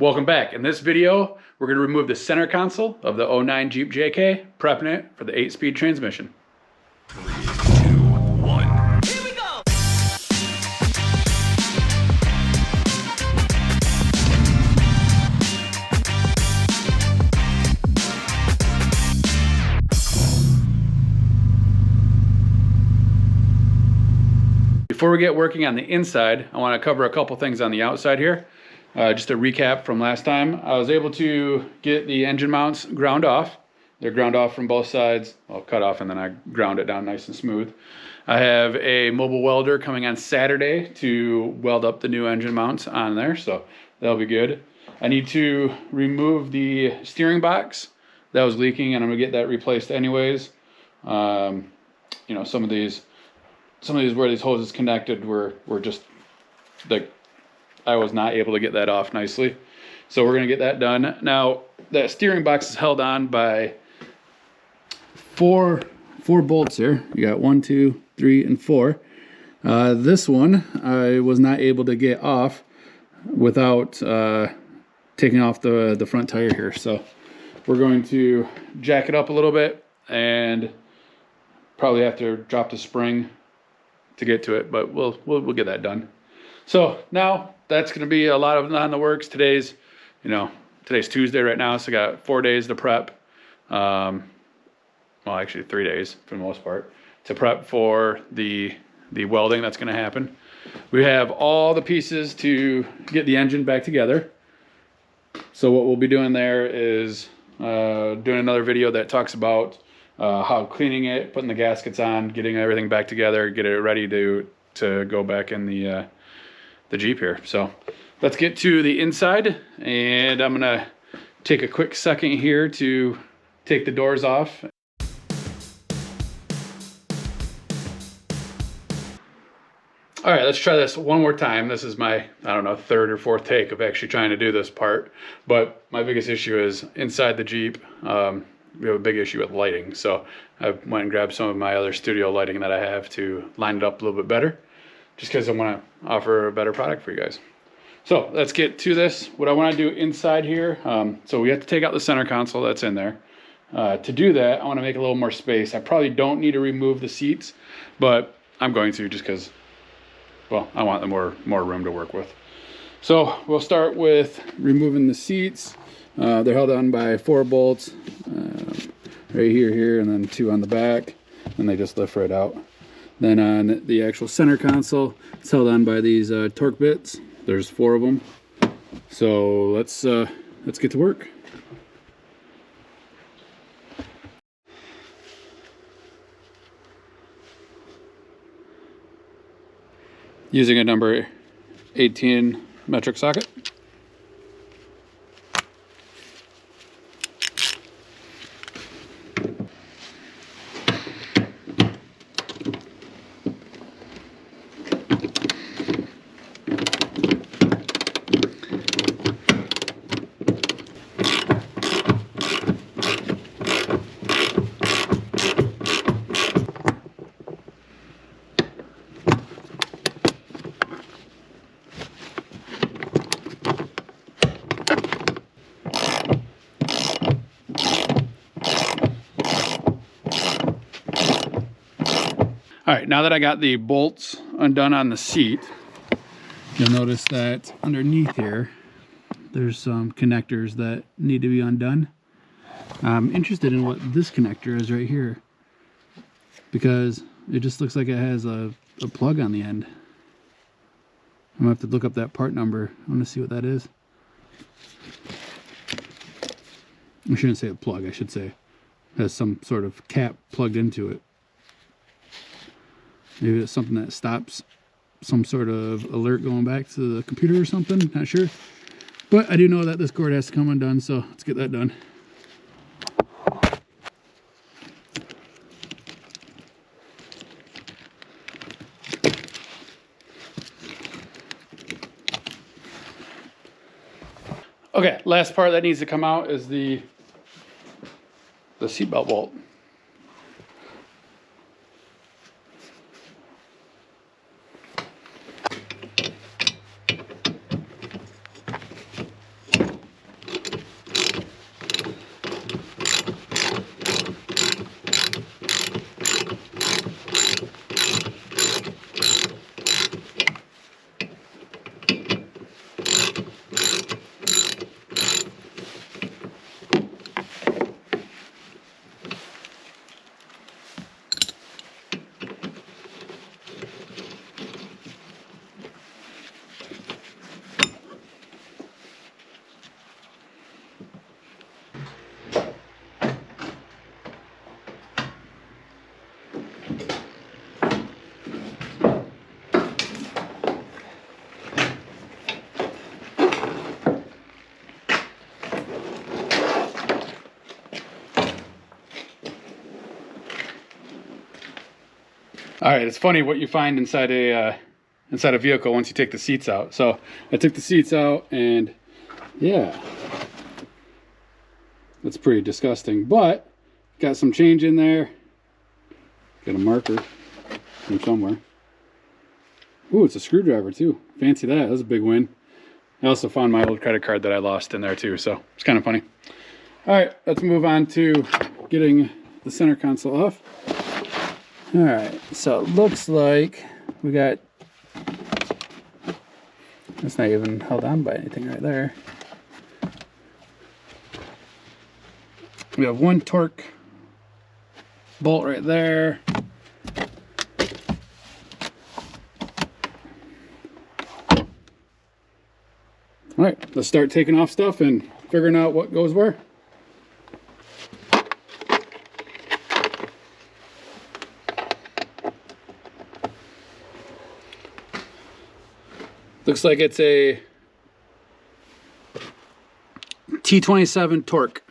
Welcome back. In this video, we're going to remove the center console of the '09 Jeep JK, prepping it for the 8-speed transmission. 3, 2, 1. Here we go! Before we get working on the inside, I want to cover a couple things on the outside here. Just a recap from last time, I was able to get the engine mounts ground off. They're ground off from both sides. Well, cut off and then I ground it down nice and smooth. I have a mobile welder coming on Saturday to weld up the new engine mounts on there, so that'll be good. I need to remove the steering box that was leaking, and I'm gonna get that replaced anyways. You know, some of these where these hoses connected were just like, I was not able to get that off nicely. So we're gonna get that done. Now, that steering box is held on by four bolts here. You got 1, 2, 3, and 4. This one I was not able to get off without taking off the front tire here. So we're going to jack it up a little bit and probably have to drop the spring to get to it, but we'll get that done. So now that's going to be a lot of on the works. Today's Tuesday right now, so I got 4 days to prep. Well, actually 3 days for the most part to prep for the welding that's going to happen. We have all the pieces to get the engine back together. So what we'll be doing there is doing another video that talks about how cleaning it, putting the gaskets on, getting everything back together, get it ready to go back in the Jeep here. So let's get to the inside, and I'm gonna take a quick second here to take the doors off. All right, let's try this one more time. This is my, I don't know, third or fourth take of actually trying to do this part, but my biggest issue is inside the Jeep. We have a big issue with lighting, so I went and grabbed some of my other studio lighting that I have to line it up a little bit better, just because I want to offer a better product for you guys. So let's get to this. What I want to do inside here, so we have to take out the center console that's in there. To do that, I want to make a little more space. I probably don't need to remove the seats, but I'm going to just because, well, I want more room to work with. So we'll start with removing the seats. They're held on by 4 bolts, right here, and then 2 on the back, and they just lift right out. Then on the actual center console, it's held on by these torque bits. There's 4 of them. So let's get to work. Using a number 18 metric socket. All right, now that I got the bolts undone on the seat, you'll notice that underneath here, there's some connectors that need to be undone. I'm interested in what this connector is right here, because it just looks like it has a plug on the end. I'm gonna have to look up that part number. I want to see what that is. I shouldn't say a plug, I should say it has some sort of cap plugged into it. Maybe it's something that stops some sort of alert going back to the computer or something, not sure. But I do know that this cord has to come undone, so let's get that done. Okay, last part that needs to come out is the seatbelt bolt. All right, it's funny what you find inside a vehicle once you take the seats out. So I took the seats out, and yeah, that's pretty disgusting. But got some change in there. Got a marker from somewhere. Ooh, it's a screwdriver too. Fancy that. That was a big win. I also found my old credit card that I lost in there too, so it's kind of funny. All right, let's move on to getting the center console off. All right, so it looks like we got, that's not even held on by anything right there. We have one torque bolt right there. All right, let's start taking off stuff and figuring out what goes where. Looks like it's a T27 torque.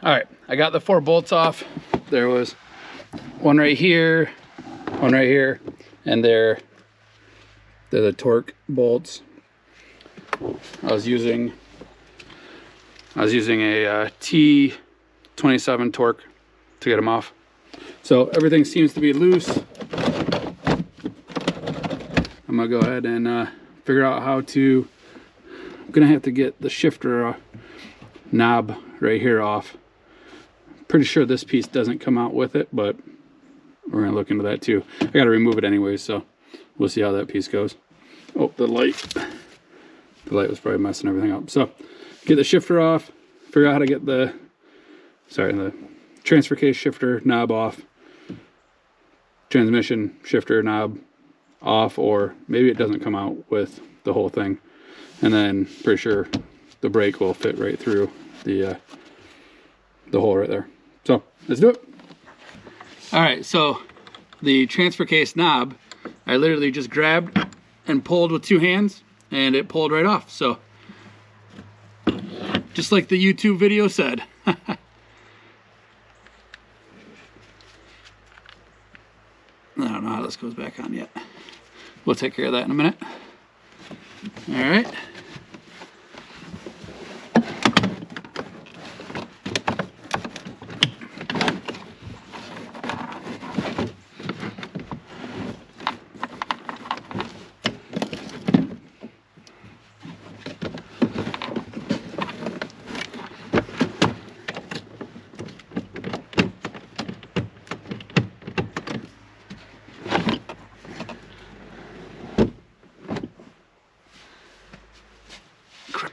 All right, I got the 4 bolts off. There was one right here, and they're the torque bolts. I was using a T27 torque to get them off. So everything seems to be loose. I'm gonna go ahead and figure out how to, I'm gonna have to get the shifter knob right here off. Pretty sure this piece doesn't come out with it, but we're gonna look into that too. I gotta remove it anyways, so we'll see how that piece goes. Oh, the light was probably messing everything up. So get the shifter off, figure out how to get the transfer case shifter knob off, transmission shifter knob off, or maybe it doesn't come out with the whole thing. And then pretty sure the brake will fit right through the hole right there. So let's do it. All right, so the transfer case knob, I literally just grabbed and pulled with 2 hands, and it pulled right off. So just like the YouTube video said. I don't know how this goes back on yet. We'll take care of that in a minute. All right.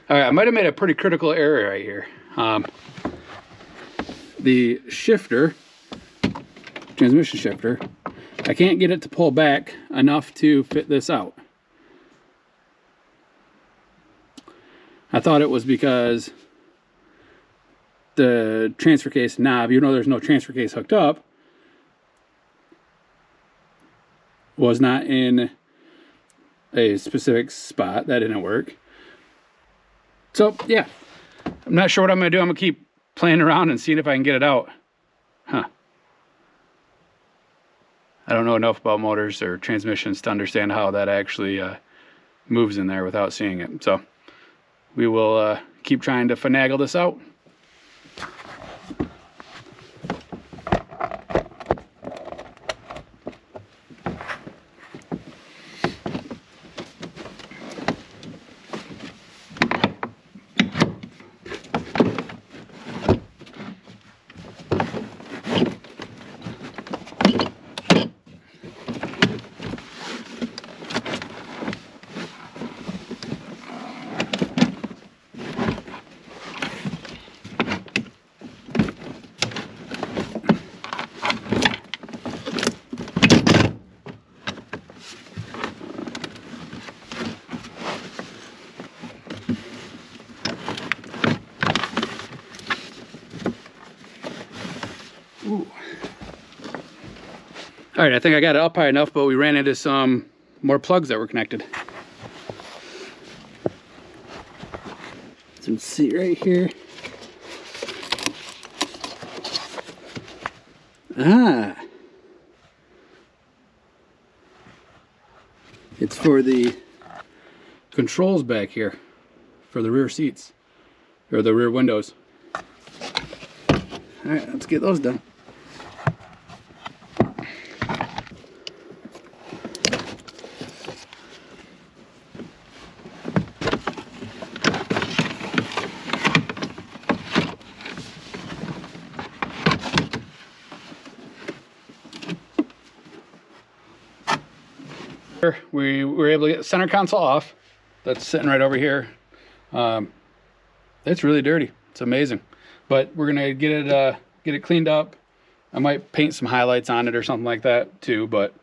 All right, I might have made a pretty critical error right here. The shifter, transmission shifter, I can't get it to pull back enough to fit this out. I thought it was because the transfer case knob, even though there's no transfer case hooked up, was not in a specific spot. That didn't work. So yeah, I'm not sure what I'm gonna do. I'm gonna keep playing around and seeing if I can get it out. Huh. I don't know enough about motors or transmissions to understand how that actually moves in there without seeing it. So we will keep trying to finagle this out. Ooh. All right, I think I got it up high enough, but we ran into some more plugs that were connected. Some see right here. Ah, it's for the controls back here for the rear seats or the rear windows. All right, let's get those done. We were able to get the center console off. That's sitting right over here. It's really dirty. It's amazing, but we're gonna get it cleaned up. I might paint some highlights on it or something like that too, but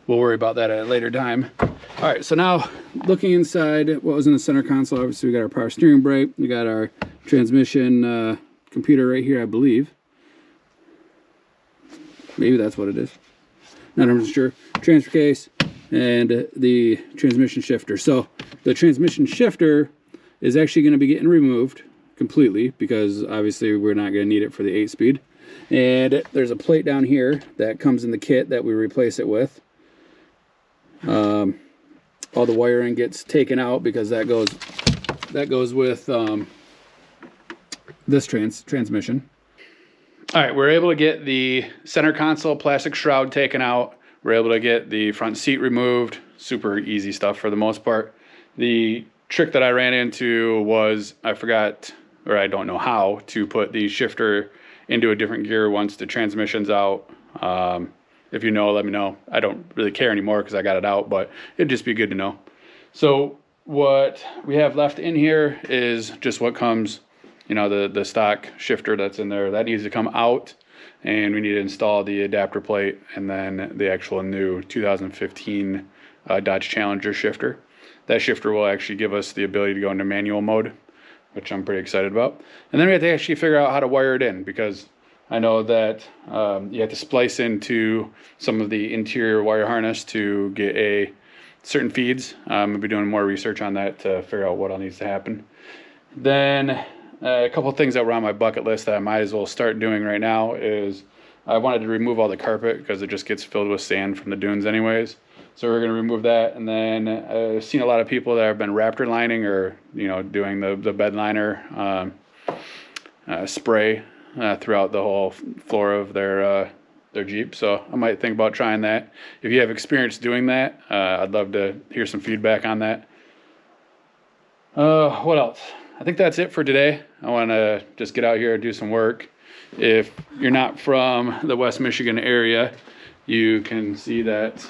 we'll worry about that at a later time. All right, so now looking inside what was in the center console, obviously we got our power steering brake, we got our transmission computer right here, I believe. Maybe that's what it is. Not 100% sure. Transfer case and the transmission shifter. So the transmission shifter is actually going to be getting removed completely because obviously we're not going to need it for the 8-speed. And there's a plate down here that comes in the kit that we replace it with. All the wiring gets taken out because that goes with this transmission. All right, we're able to get the center console plastic shroud taken out. We're able to get the front seat removed. Super easy stuff for the most part. The trick that I ran into was I forgot, or I don't know how, to put the shifter into a different gear once the transmission's out. If you know, let me know. I don't really care anymore because I got it out, but it'd just be good to know. So what we have left in here is just what comes, you know, the stock shifter that's in there. That needs to come out, and we need to install the adapter plate and then the actual new 2015 Dodge Challenger shifter. That shifter will actually give us the ability to go into manual mode, which I'm pretty excited about. And then we have to actually figure out how to wire it in, because I know that you have to splice into some of the interior wire harness to get certain feeds. I'll be doing more research on that to figure out what all needs to happen. Then a couple of things that were on my bucket list that I might as well start doing right now is I wanted to remove all the carpet because it just gets filled with sand from the dunes anyways. So we're going to remove that. And then I've seen a lot of people that have been Raptor lining or, you know, doing the bed liner spray throughout the whole floor of their Jeep. So I might think about trying that. If you have experience doing that, I'd love to hear some feedback on that. What else? I think that's it for today. I want to just get out here and do some work. If you're not from the West Michigan area, you can see that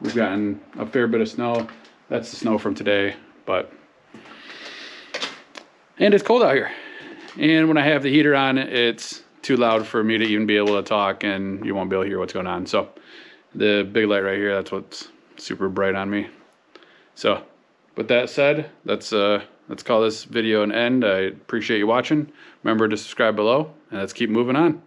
we've gotten a fair bit of snow. That's the snow from today, and it's cold out here. And when I have the heater on, it's too loud for me to even be able to talk, and you won't be able to hear what's going on. So the big light right here, that's what's super bright on me. So with that said, let's call this video an end. I appreciate you watching. Remember to subscribe below, and let's keep moving on.